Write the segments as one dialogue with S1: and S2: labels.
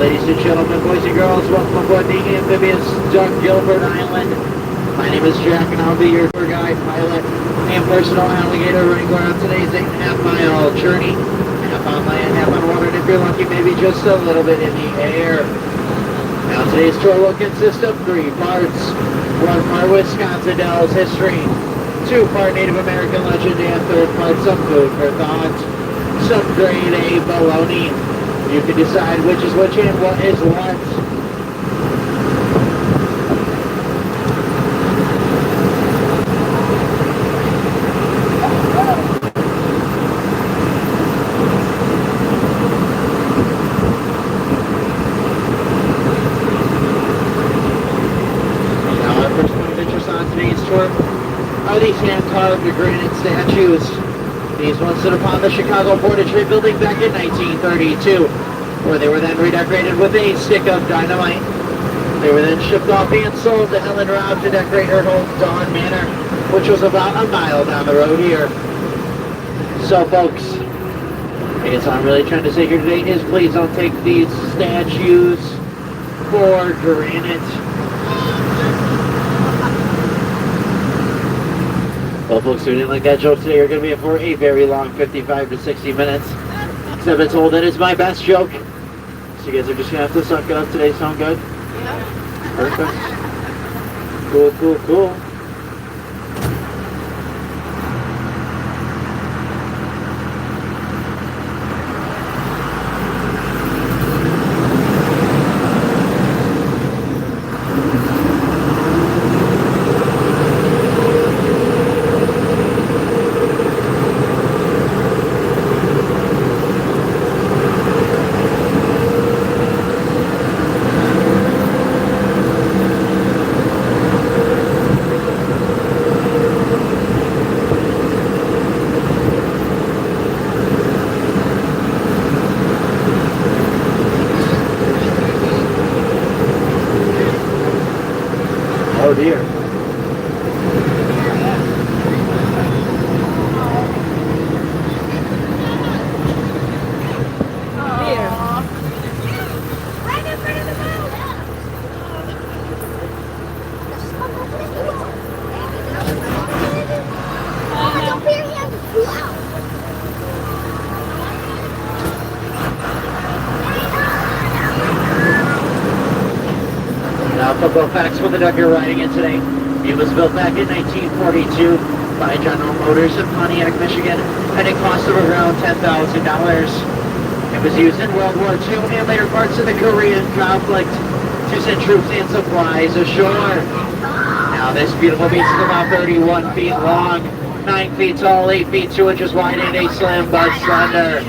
S1: ladies and gentlemen, boys and girls, welcome aboard the amphibious Doug Gilbert Island. My name is Jack and I'll be your tour guide, pilot, and personal alligator wrangler on today's 8.5 mile journey. Half on land, half on water, and if you're lucky, maybe just a little bit in the air. Now today's tour will consist of 3 parts. 1 part Wisconsin Dells history, 2 part Native American legend, and 3rd part some food for thought. Some grade A baloney. You can decide which is which and what is what. Are these hand-carved granite statues. These ones stood upon the Chicago Board of Trade building back in 1932, where they were then redecorated with a stick of dynamite. They were then shipped off and sold to Helen Robb to decorate her home, Dawn Manor, which was about a mile down the road here. So folks, I guess all I'm really trying to say here today is please don't take these statues for granted. Well, folks who didn't like that joke today are going to be in for a very long 55 to 60 minutes. Because I've been told that it's my best joke. So you guys are just going to have to suck it up today. Sound good? Yeah. Perfect. Cool, cool, cool. Oh dear. Now, a couple of facts for the duck you're riding in today. It was built back in 1942 by General Motors in Pontiac, Michigan, at a cost of around $10,000. It was used in World War II and later parts of the Korean conflict to send troops and supplies ashore. Now, this beautiful beast is about 31 feet long, 9 feet tall, 8 feet 2 inches wide, and a slim but slender.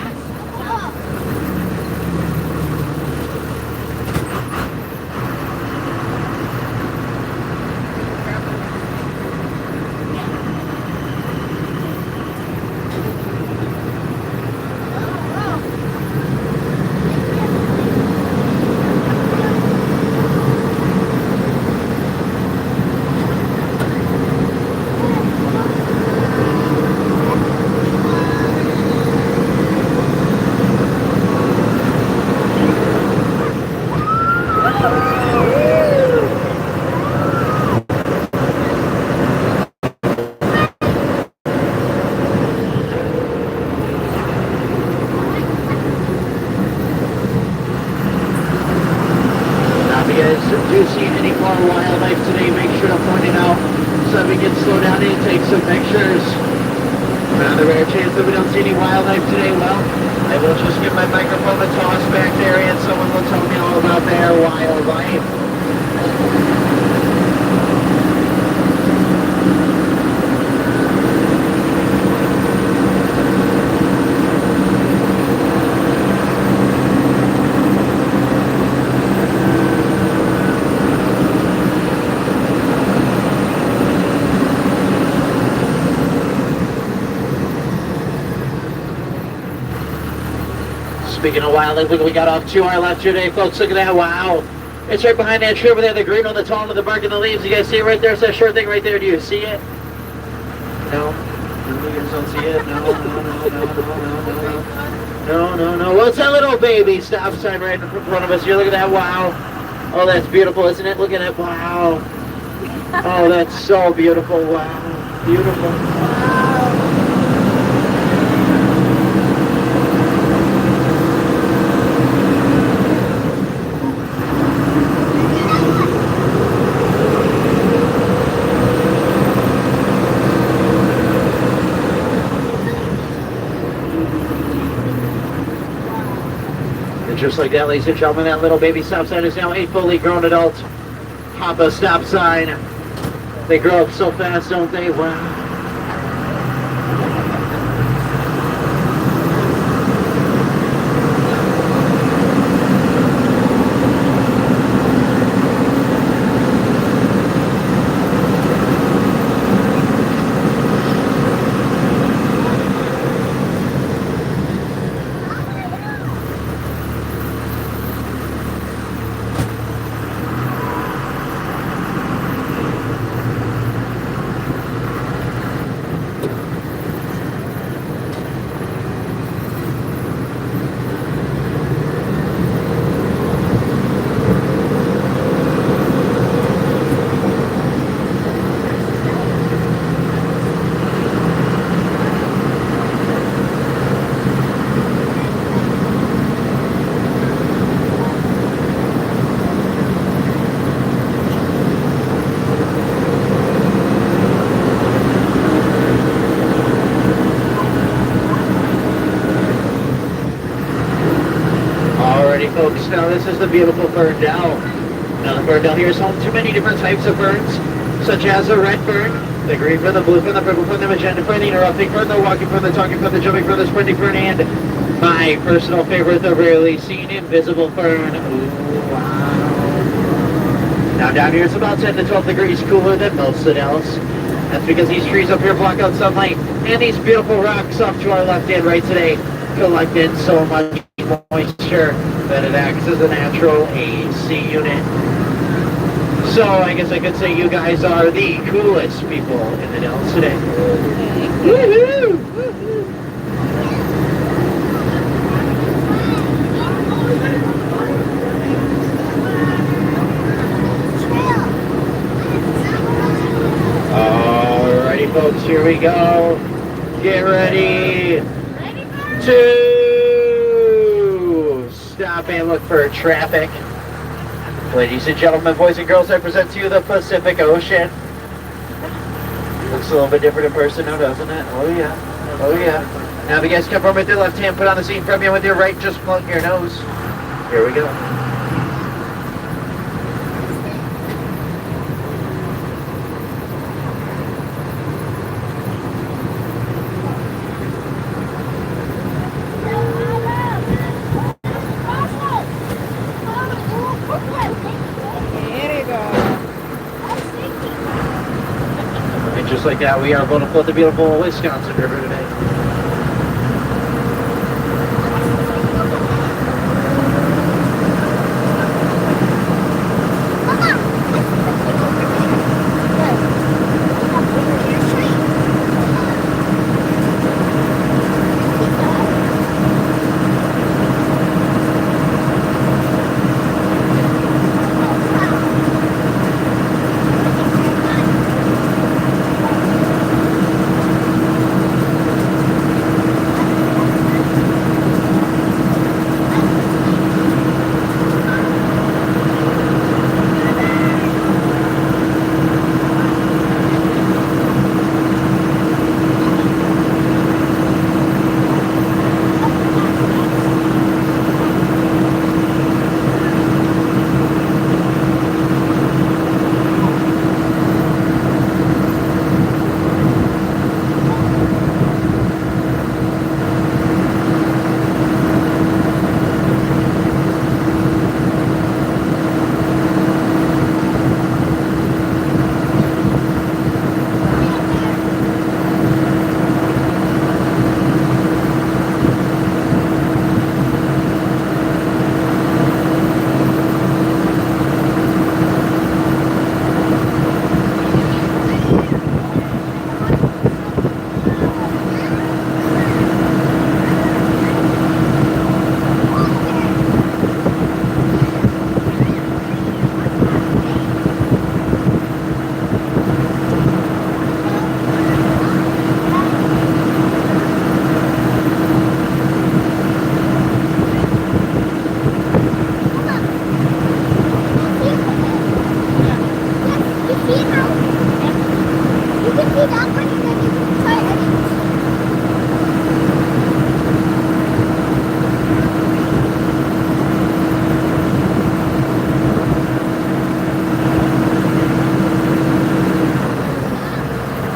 S1: Do see any more wildlife today, make sure to point it out so we can slow down and take some pictures. But on the rare chance that we don't see any wildlife today, well, I will just give my microphone a toss back there and someone will tell me all about their wildlife. Speaking of wildlife, look what we got off to our left today, folks. Look at that, wow. It's right behind that tree over there, the green one, the tall one, the bark and the leaves. You guys see it right there? It's that short thing right there. Do you see it? No? No, you guys don't see it? No. Well, it's that little baby. baby stop sign right in front of us. You're looking at that, wow. Oh, that's beautiful, isn't it? Look at that, wow. Oh, that's so beautiful, wow. Beautiful. Just like that, ladies and gentlemen, that little baby stop sign is now a fully grown adult Papa stop sign. They grow up so fast, don't they? Wow. Folks, now this is the beautiful Ferndale. Now the Ferndale here is home to many different types of ferns, such as the red fern, the green fern, the blue fern, the purple fern, the magenta fern, the interrupting fern, the walking fern, the talking fern, the jumping fern, the sprinting fern, and my personal favorite, the rarely seen invisible fern. Ooh, wow. Now down here it's about 10 to 12 degrees cooler than most of else. That's because these trees up here block out sunlight, and these beautiful rocks off to our left and right today collect in so much moisture that it acts as a natural AC unit. So I guess I could say you guys are the coolest people in the Dells today. Woohoo! Alrighty folks, here we go. Get ready to stop and look for traffic. Ladies and gentlemen, boys and girls, I present to you the Pacific Ocean. Looks a little bit different in person now, doesn't it? Oh yeah, oh yeah. Now if you guys come from with your left hand, put on the seat from you with your right, just plug your nose. Here we go. Just like that, we are going to float the beautiful Wisconsin River today.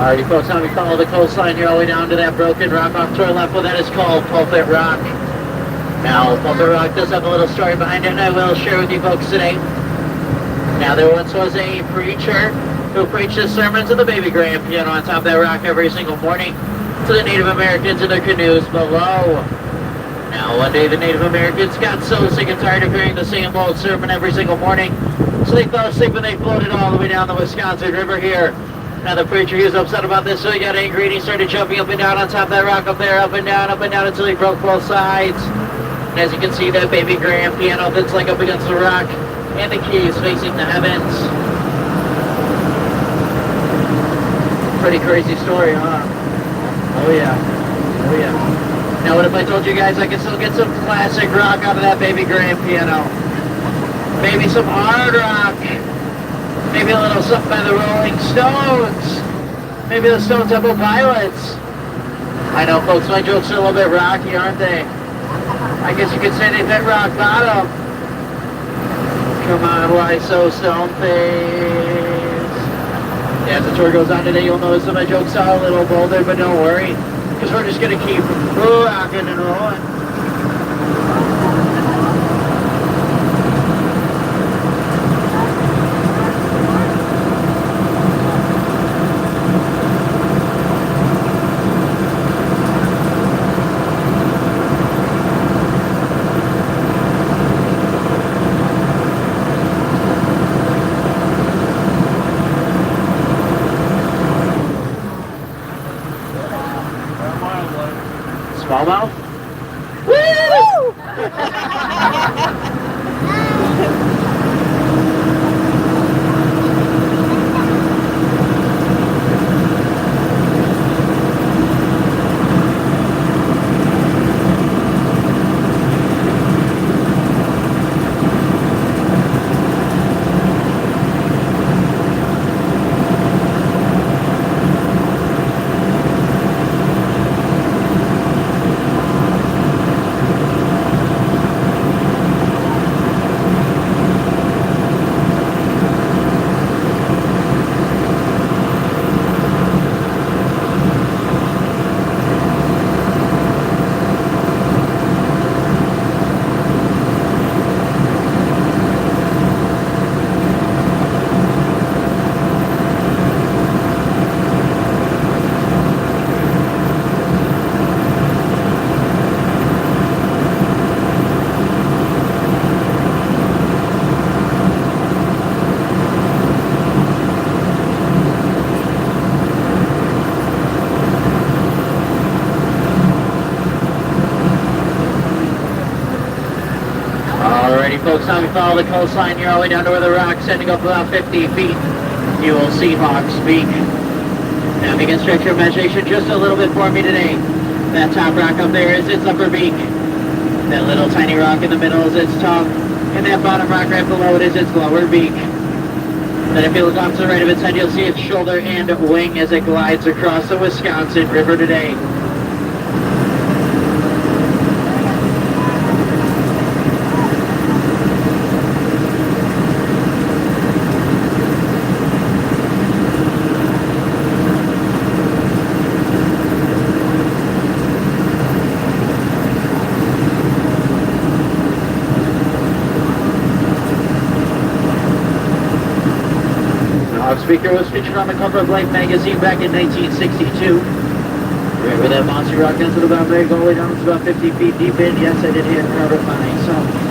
S1: Alrighty folks, now we follow the coastline here all the way down to that broken rock off to our left. What that is called Pulpit Rock. Now, Pulpit Rock does have a little story behind it, and I will share with you folks today. Now, there once was a preacher who preached his sermons at the baby grand piano on top of that rock every single morning to the Native Americans in their canoes below. Now, one day the Native Americans got so sick and tired of hearing the same old sermon every single morning, so they fell asleep and they floated all the way down the Wisconsin River here. Now the preacher, he was upset about this, so he got angry and he started jumping up and down on top of that rock up there, up and down until he broke both sides. And as you can see, that baby grand piano that's like up against the rock, and the keys facing the heavens. Pretty crazy story, huh? Oh yeah. Oh yeah. Now what if I told you guys I could still get some classic rock out of that baby grand piano? Maybe some hard rock. Maybe a little something by the Rolling Stones. Maybe the Stone Temple Pilots. I know, folks, my jokes are a little bit rocky, aren't they? I guess you could say they hit rock bottom. Come on, why so stone-faced? Yeah, as the tour goes on today, you'll notice that my jokes are a little bolder, but don't worry, because we're just going to keep rocking and rolling. Smallmouth? Woo! Alrighty folks, now we follow the coastline here all the way down to where the rock's ending up about 50 feet. You will see Hawks Peak. Now if you can stretch your imagination just a little bit for me today. That top rock up there is its upper beak. That little tiny rock in the middle is its tongue. And that bottom rock right below it is its lower beak. Then if you look off to the right of its head, you'll see its shoulder and wing as it glides across the Wisconsin River today. Speaker was featured on the cover of Life magazine back in 1962. Remember that monster rock ends at about there, all the way down, it's about 50 feet deep in. Yes, I did hit proud of myself.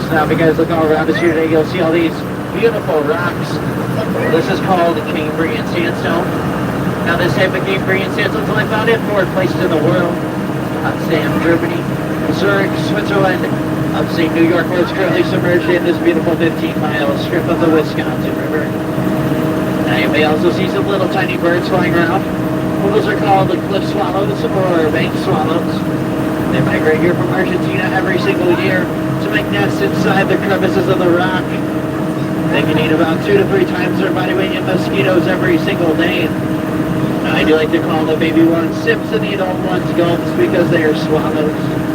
S1: Now if you guys look all around us here today, you'll see all these beautiful rocks. This is called Cambrian sandstone. Now this type of Cambrian sandstone is only found in 4 places in the world. Amsterdam, Germany, Zurich, Switzerland, upstate New York, where it's currently submerged in this beautiful 15-mile strip of the Wisconsin River. Now you may also see some little tiny birds flying around. Well, those are called the cliff swallows or bank swallows. They migrate here from Argentina every single year to make nests inside the crevices of the rock. They can eat about 2 to 3 times their body weight in mosquitoes every single day. Now, I do like to call the baby ones sips and the adult ones gulps because they are swallows.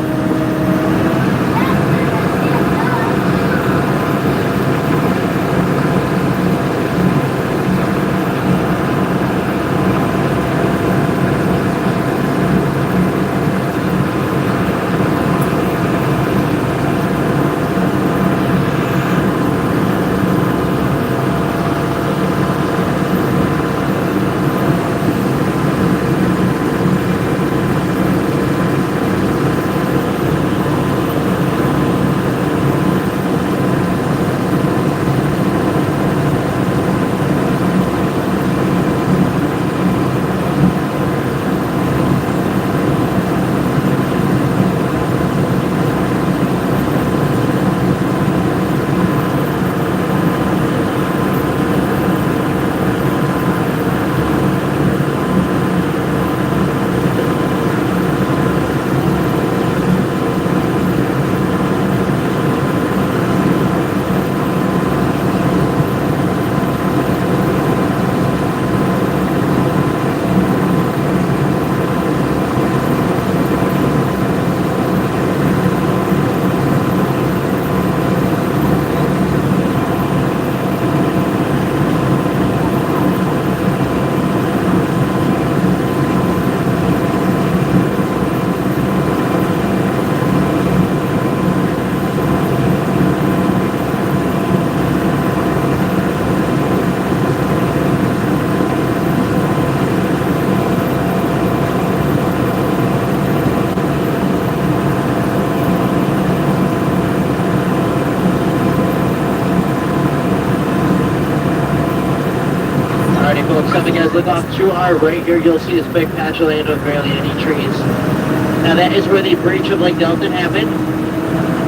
S1: If you guys look off to our right here, you'll see this big patch of land with barely any trees. Now that is where the breach of Lake Delton happened.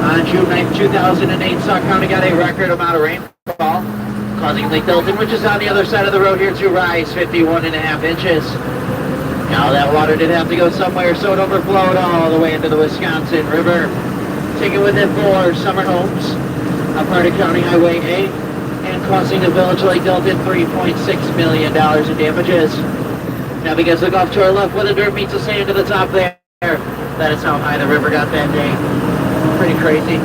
S1: On June 9th, 2008, Sauk County got a record amount of rainfall, causing Lake Delton, which is on the other side of the road here, to rise 51.5 inches. Now that water did have to go somewhere, so it overflowed all the way into the Wisconsin River, taking with it 4 summer homes, a part of County Highway 8, and costing the village of Lake Delton $3.6 million in damages. Now if you guys look off to our left where the dirt meets the sand to the top there, that is how high the river got that day. Pretty crazy.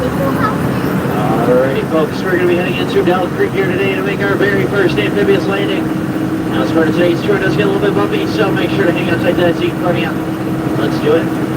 S1: Alrighty folks, we're going to be heading into Dell Creek here today to make our very first amphibious landing. Now as part of today's tour, it does get a little bit bumpy, so make sure to hang outside that seat in front of you. Let's do it.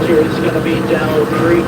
S1: It's going to be Dell Creek.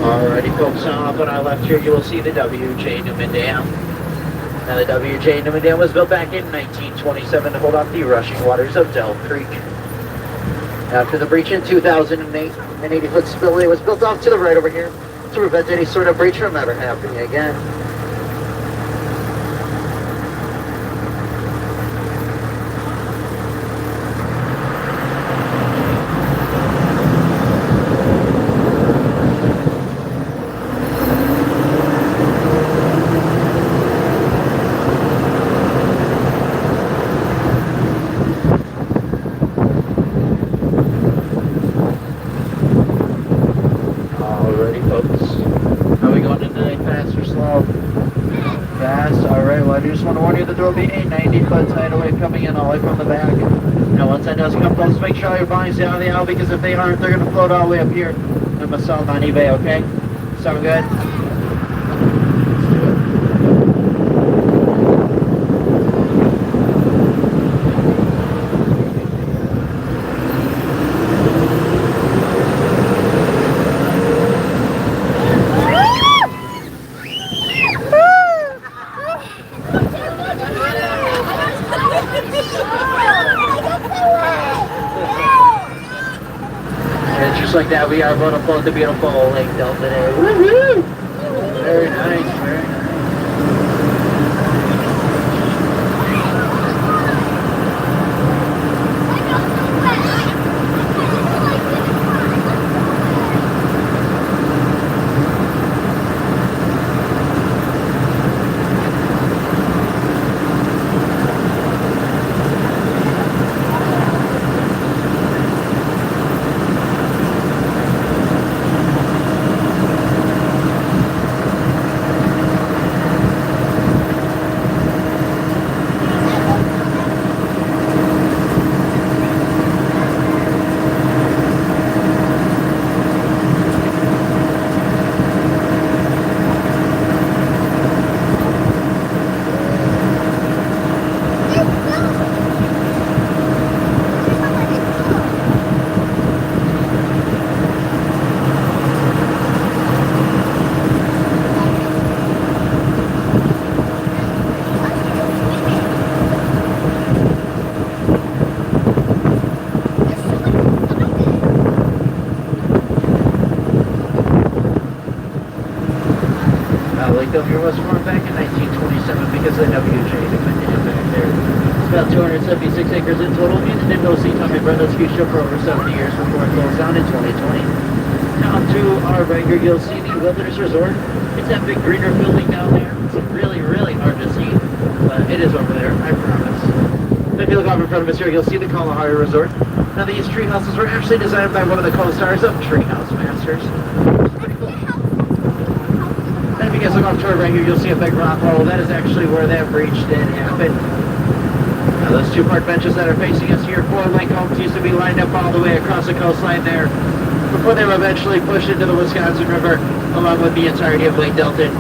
S1: Alrighty folks, off on our left here you will see the W.J. Newman Dam. Now the W.J. Newman Dam was built back in 1927 to hold off the rushing waters of Dell Creek. After the breach in 2008, an 80-foot spillway was built off to the right over here to prevent any sort of breach from ever happening again. I just want to warn you that there will be a 90-foot tidal wave coming in all the way from the back. Now once that does come close, make sure all your bodies down the aisle, because if they aren't, they're going to float all the way up here. I'm going to sell them on eBay, okay? Sound good? Let's do it. just like that, we are about to float the beautiful Lake Delta today. Woohoo! Very nice, very nice. Lake Delta was formed back in 1927 because of the WJ that went in back there. It's about 276 acres in total, and the Nimble Sea Tommy Brenda's ski show for over 70 years before it closed down in 2020. Now to our right here, you'll see the Wilderness Resort. It's that big greener building down there. It's really, really hard to see, but it is over there, I promise. If you look off in front of us here, you'll see the Kalahari Resort. Now these tree houses were actually designed by one of the co-stars of Treehouse Masters. And if you guys look off to our right here, you'll see a big rock wall. That is actually where that breach did happen. Now those two park benches that are facing us here, 4 lake homes used to be lined up all the way across the coastline there before they were eventually pushed into the Wisconsin River along with the entirety of Lake Delta.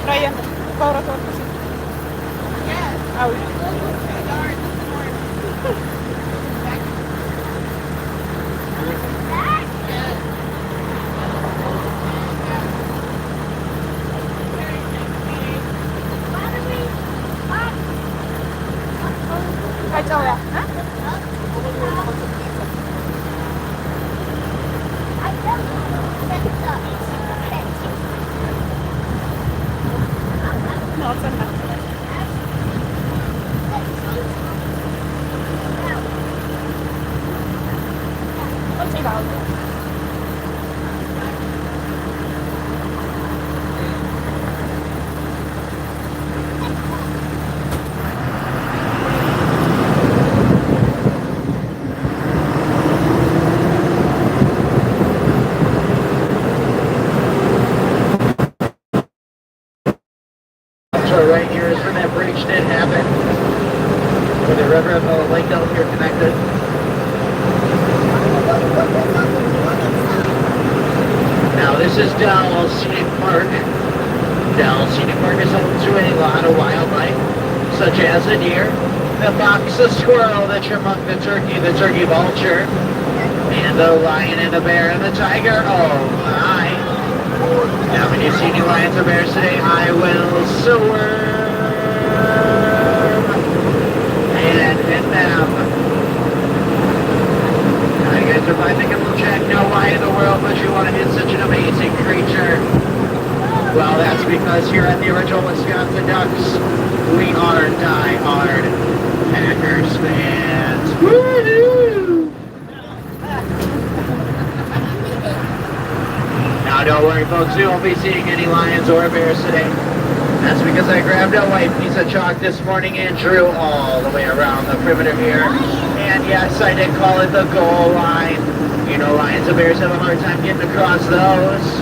S2: Ryan, ikaw rato. Awi. Kahit sa wala, ha? No, it's not. What's it about?
S1: This is Dell Scenic Park. Dell Scenic Park is home to a lot of wildlife, such as the deer, the fox, the squirrel, the chipmunk, the turkey vulture, and the lion and the bear and the tiger. Oh my. Now when you see any lions or bears today, I will swerve and hit them. Now you guys are probably thinking, well, Jack, no, why in the world would you want to hit such an amazing creature? Well, that's because here at the original Wisconsin Ducks, we are die-hard Packers fans. Woo-hoo! Now don't worry folks, we won't be seeing any lions or bears today. That's because I grabbed a white piece of chalk this morning and drew all the way around the perimeter here. And yes, I did call it the goal line. You know, lions and bears have a hard time getting across those.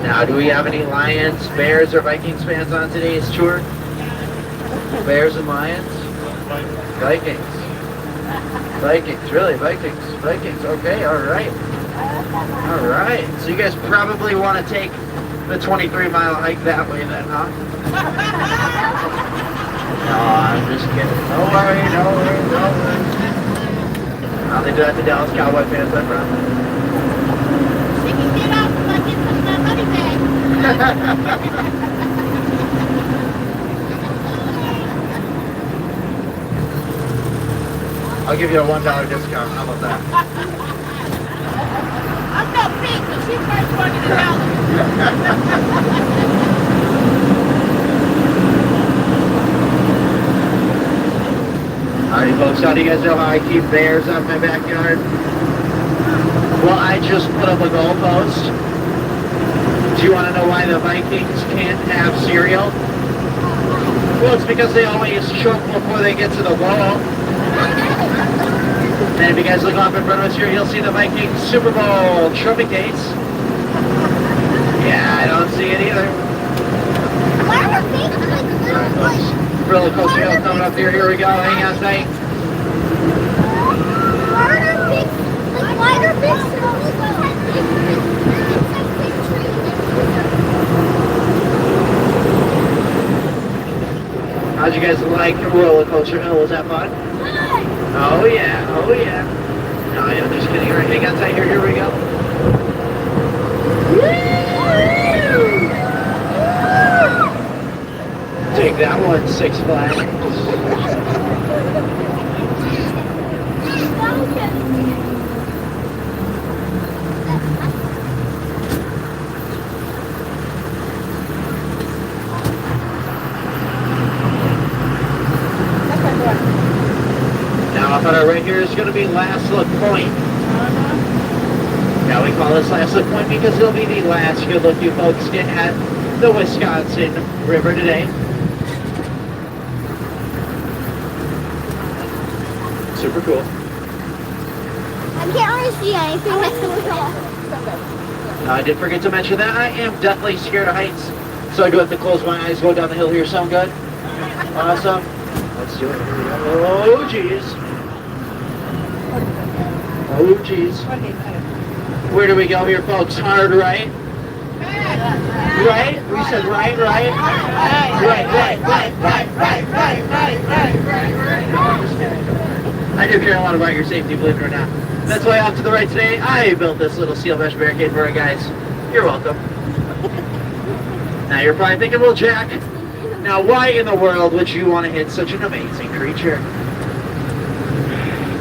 S1: Now, do we have any Lions, Bears, or Vikings fans on today's tour? Bears and Lions? Vikings. Vikings, really? Vikings. Okay, alright. Alright. So you guys probably want to take the 23-mile hike that way then, huh? No, I'm just kidding. Don't worry. Now they do that to Dallas Cowboy fans, I promise. I'll give you a $1 discount. How about that?
S2: I'm not big, but she's worth $20.
S1: Alright folks, how do you guys know how I keep bears out in my backyard? Well, I just put up a goalpost. Do you want to know why the Vikings can't have cereal? Well, it's because they always choke before they get to the wall. And if you guys look off in front of us here, you'll see the Vikings Super Bowl trophy case. Yeah, I don't see it either. Alright folks, roller coaster hill coming up here. Here we go, hang on tight. How'd you guys like roller coaster hill? Was that fun? Oh yeah. No, I'm just kidding. All right, hang on tight here. Here we go. Take that one, Six Flags. Now up on our right here is going to be Last Look Point. Now we call this Last Look Point because it'll be the last good look you folks get at the Wisconsin River today. Super cool.
S3: I can't really see anything next to the wall.
S1: I did forget to mention that I am deathly scared of heights, so I do have to close my eyes, go down the hill here. Sound good? Awesome. Let's do it. Oh, jeez. Oh, jeez. Where do we go here, folks? Hard right? Right? We said right. Right. I do care a lot about your safety, believe it or not. That's why off to the right today, I built this little steel mesh barricade for you guys. You're welcome. Now you're probably thinking, well, Jack, now why in the world would you want to hit such an amazing creature?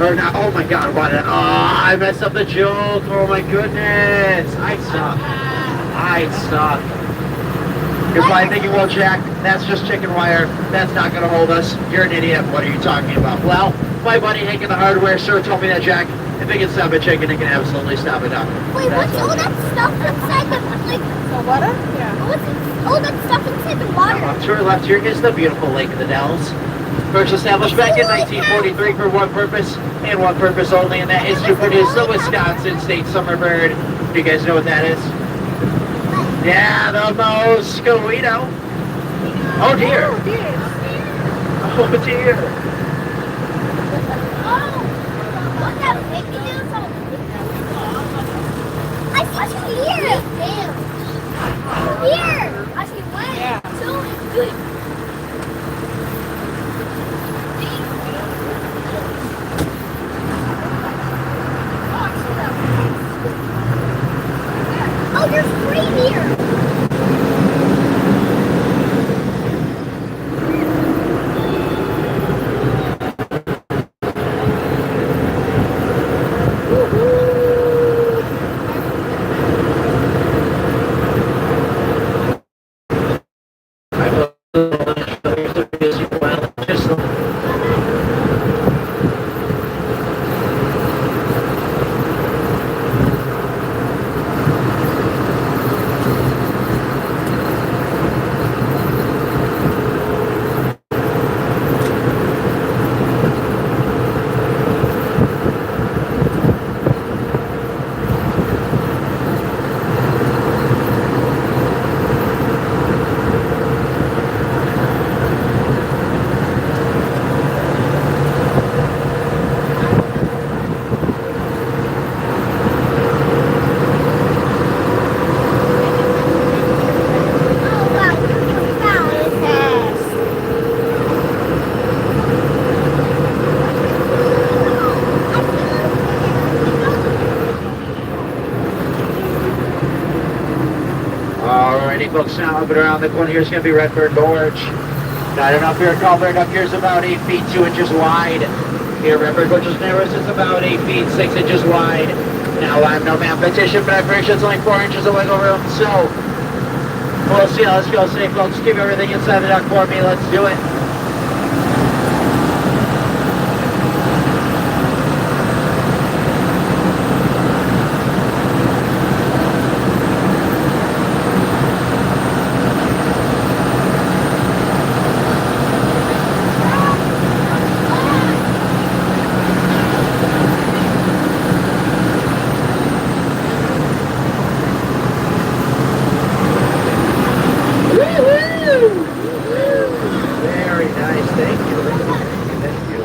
S1: Or not, oh my god, what? Oh, I messed up the joke. Oh my goodness. I suck. You're probably thinking, well, Jack, that's just chicken wire. That's not going to hold us. You're an idiot. What are you talking about? Well, my buddy Hank in the hardware store told me that, Jack, if it can stop a chicken, it can absolutely stop it up.
S3: Wait, what's all that stuff inside the,
S2: The water? Yeah.
S3: what's all that stuff inside the water?
S1: Now, to our left here is the beautiful Lake of the Dells. First established back in 1943 for one purpose and one purpose only, and that is to produce the Wisconsin State Summer Bird. Do you guys know what that is? Yeah, the mosquito. Oh dear.
S2: Oh, dear.
S1: Oh dear.
S3: Oh, look how big it is. I see two here. Damn. Here. I see one.
S2: Yeah.
S3: Two is good. Oh, there's three here.
S1: I will just
S3: Oh, wow, you're fast.
S1: Alrighty, folks, now up and around the corner here's going to be Redbird Gorge. Got it up here, culvert up here is about 8 feet 2 inches wide. Here, Redbird Gorge's narrowest is about 8 feet 6 inches wide. Now, I'm no mathematician, but I'm pretty sure it's only 4 inches of wiggle room, so we'll see how this goes today, folks. Keep everything inside the duct for me. Let's do it. Very nice. Thank you. Thank you.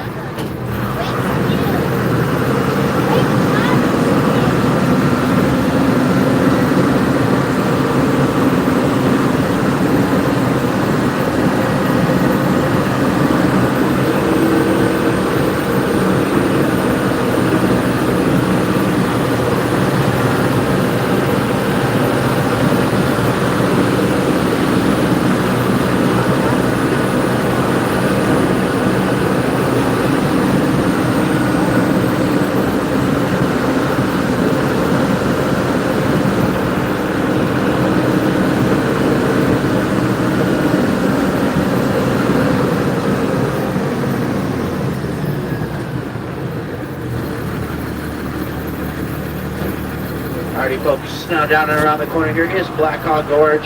S1: Alrighty, folks, now down and around the corner here is Black Hog Gorge.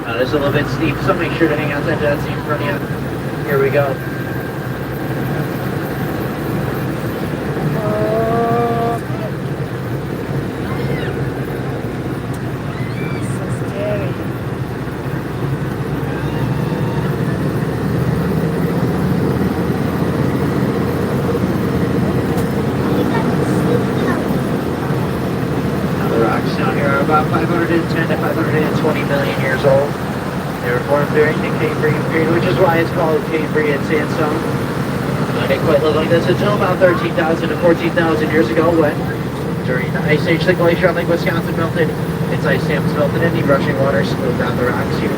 S1: Now, this is a little bit steep, so make sure to hang outside that seat in front of you. Here we go.
S2: So scary.
S1: Now, the rocks down here are about 510 to 520 million years old. They were formed during the Cambrian period, which is why it's called Cambrian sandstone. They quite look like this until about 13,000 to 14,000 years ago when, during the Ice Age, the glacier on Lake Wisconsin melted. Its ice dams melted and the rushing water smoothed out the rocks here.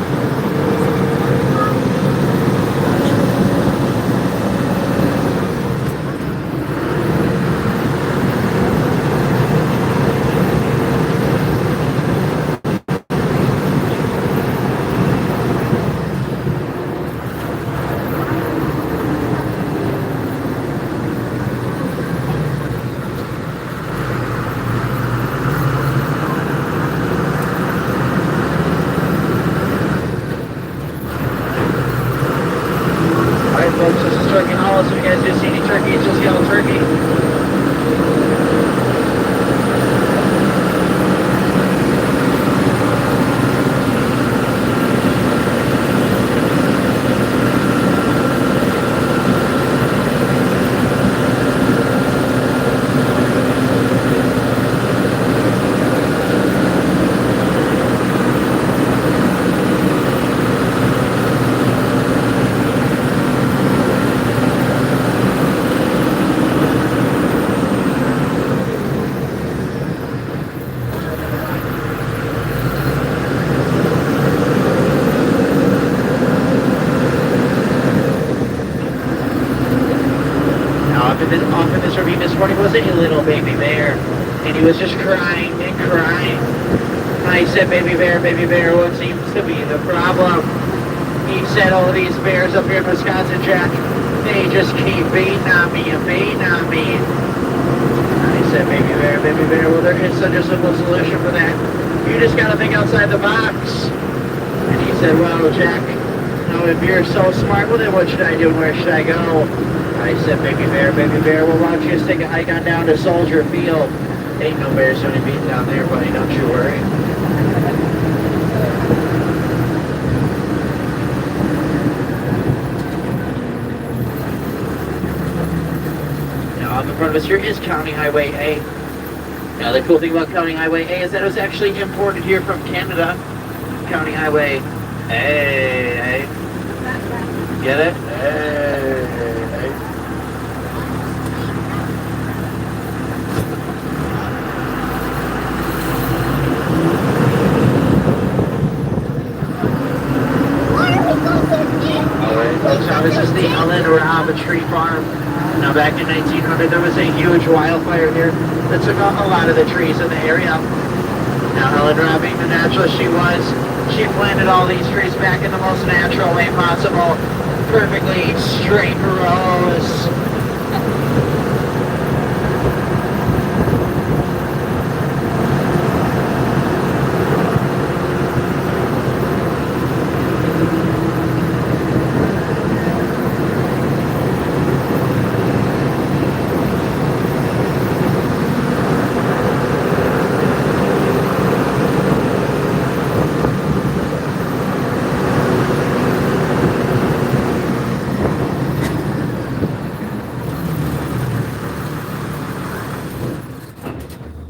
S1: was a little baby bear, and he was just crying and crying. I said, baby bear, what seems to be the problem? He said, all these bears up here in Wisconsin, Jack, they just keep beating on me and beating on me. I said, baby bear, well, there is such a simple solution for that. You just gotta think outside the box. And he said, well, Jack, if you're so smart, well, then what should I do and where should I go? I said, baby bear, well, why don't you just take a hike on down to Soldier Field? Ain't no bears gonna be down there, buddy, don't you worry. Now, up in front of us here is County Highway A. Now, the cool thing about County Highway A is that it was actually imported here from Canada. County Highway A. Get it? A. Now this is the Ellen Robb Tree Farm. Now back in 1900 there was a huge wildfire here that took out a lot of the trees in the area. Now Ellen Robb, being the naturalist she was, she planted all these trees back in the most natural way possible. Perfectly straight rows.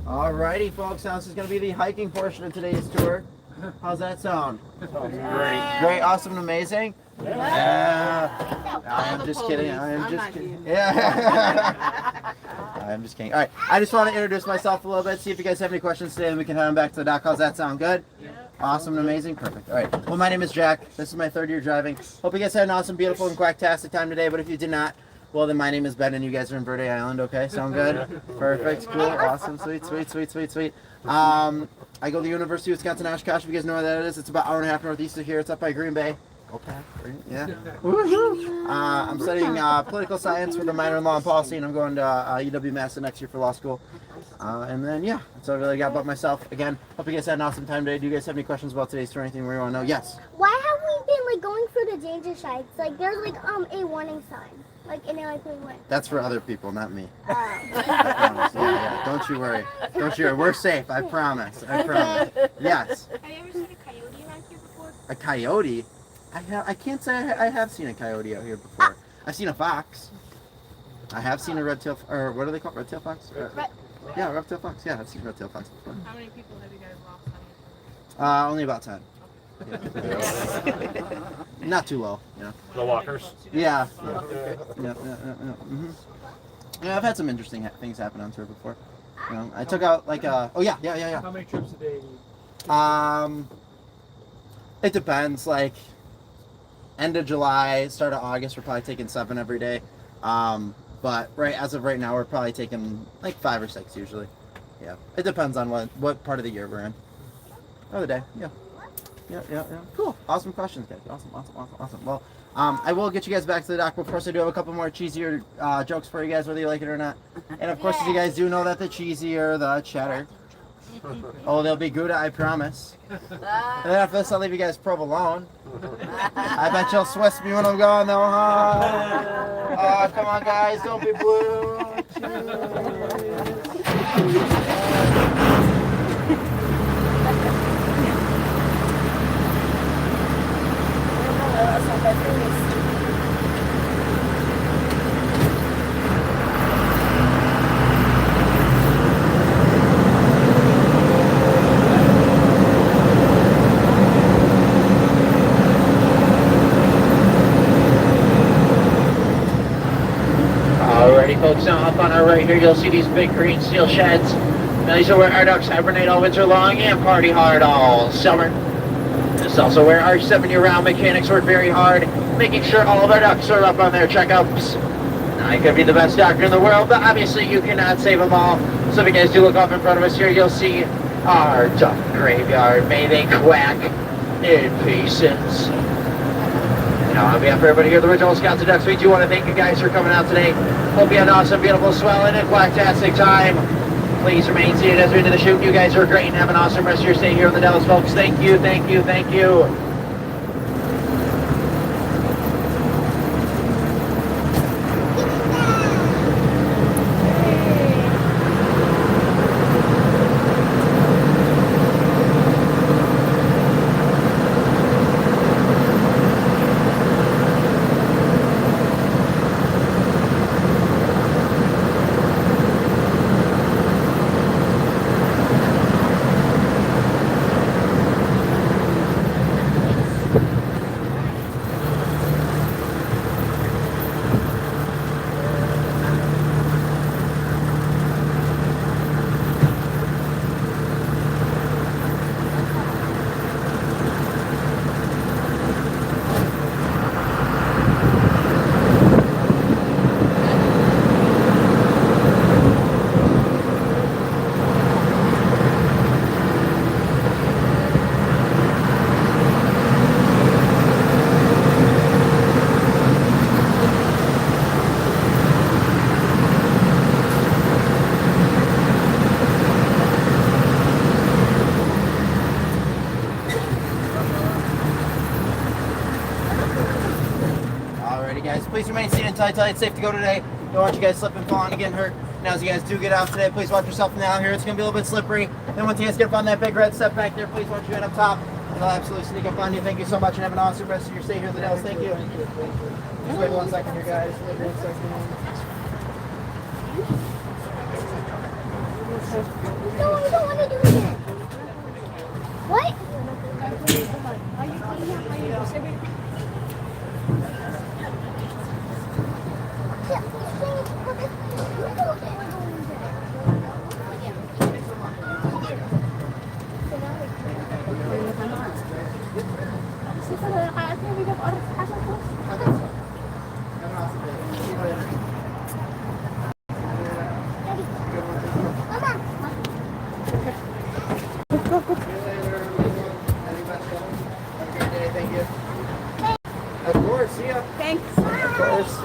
S1: Alrighty, folks, now this is going to be the hiking portion of today's tour. How's that sound? Great, awesome, and amazing. Yeah. I'm just kidding. I'm just kidding. Yeah. I'm just kidding. All right, I just want to introduce myself a little bit, see if you guys have any questions today, and we can head on back to the dock. How's that sound? Good? Awesome and amazing? Perfect. All right. Well, my name is Jack. This is my third year driving. Hope you guys had an awesome, beautiful, and quacktastic time today, but if you did not, well, then my name is Ben, and you guys are in Verde Island, okay? Sound good? Perfect, cool, awesome, sweet. I go to the University of Wisconsin, Oshkosh, if you guys know where that is. It's about an hour and a half northeast of here. It's up by Green Bay. Okay, yeah. Woohoo! I'm studying political science with a minor in law and policy, and I'm going to UW-Madison next year for law school. And then, yeah, that's all I really got about myself. Again, hope you guys had an awesome time today. Do you guys have any questions about today's tour or anything we want to know? Yes?
S3: Why have we been, like, going through the danger signs? Like, there's, like, a warning sign. Like, and like we went.
S1: That's for other people, not me. I promise. Yeah. Don't you worry. Don't you worry. We're safe. I promise. I promise. Yes.
S2: Have you ever seen a coyote around here before?
S1: A coyote? I can't say I have seen a coyote out here before. I've seen a fox. I have seen a red-tailed, or what do they call it? Red-tailed fox? Yeah, red-tailed fox. Yeah, I've seen red-tailed fox before.
S2: How many people have you guys lost on here?
S1: Only about 10. Yeah. Not too low, yeah.
S4: The walkers?
S1: Yeah. Mm-hmm. Yeah, I've had some interesting things happen on tour before. You know, I took out like
S4: How many trips a day do you
S1: it depends, like end of July, start of August, we're probably taking 7 every day. But as of right now, we're probably taking like 5 or 6 usually. Yeah. It depends on what part of the year we're in. Or the day, yeah. Yeah. Cool. Awesome questions, guys. Awesome. Well, I will get you guys back to the dock, but of course I do have a couple more cheesier jokes for you guys, whether you like it or not. And of course, as you guys do know that the cheesier, the cheddar. Oh, they'll be Gouda, I promise. And then after this, I'll leave you guys provolone. I bet you'll Swiss me when I'm gone, though, huh? Oh, come on, guys. Don't be blue. Alrighty, folks, now up on our right here, you'll see these big green steel sheds. Now these are where our ducks hibernate all winter long and party hard all summer. This is also where our 7 year-round mechanics work very hard, making sure all of our ducks are up on their checkups. I could be the best doctor in the world, but obviously you cannot save them all. So if you guys do look off in front of us here, you'll see our duck graveyard. May they quack in pieces. Now, on behalf of everybody here at the Original Scouts and Ducks, we do want to thank you guys for coming out today. Hope you had an awesome, beautiful, swelling, and quacktastic time. Please remain seated as we do the shoot. You guys are great and have an awesome rest of your stay here in the Dallas, folks. Thank you, thank you, thank you. Guys, please remain seated tight. It's safe to go today. Don't want you guys slipping, falling, and getting hurt. Now, as you guys do get out today, please watch yourself from now here. It's going to be a little bit slippery. Then once you guys get up on that big red step back there, please watch you head up top. It'll absolutely sneak up on you. Thank you so much and have an awesome rest of your stay here at the Dallas. Thank you. Just wait 1 second here, guys. Wait 1 second.
S3: No, I don't want to do it. What?
S1: Of course, see ya.
S2: Thanks.
S1: Of course.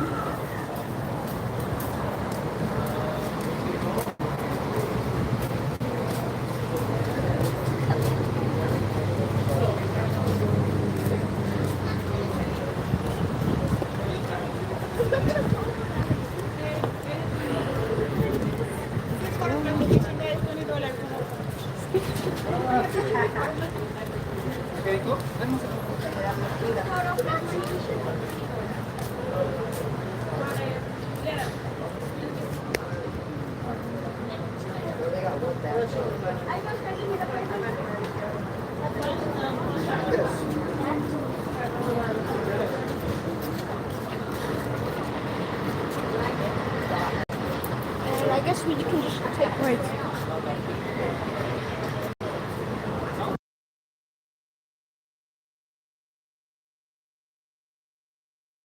S2: I guess we can just take. Wait.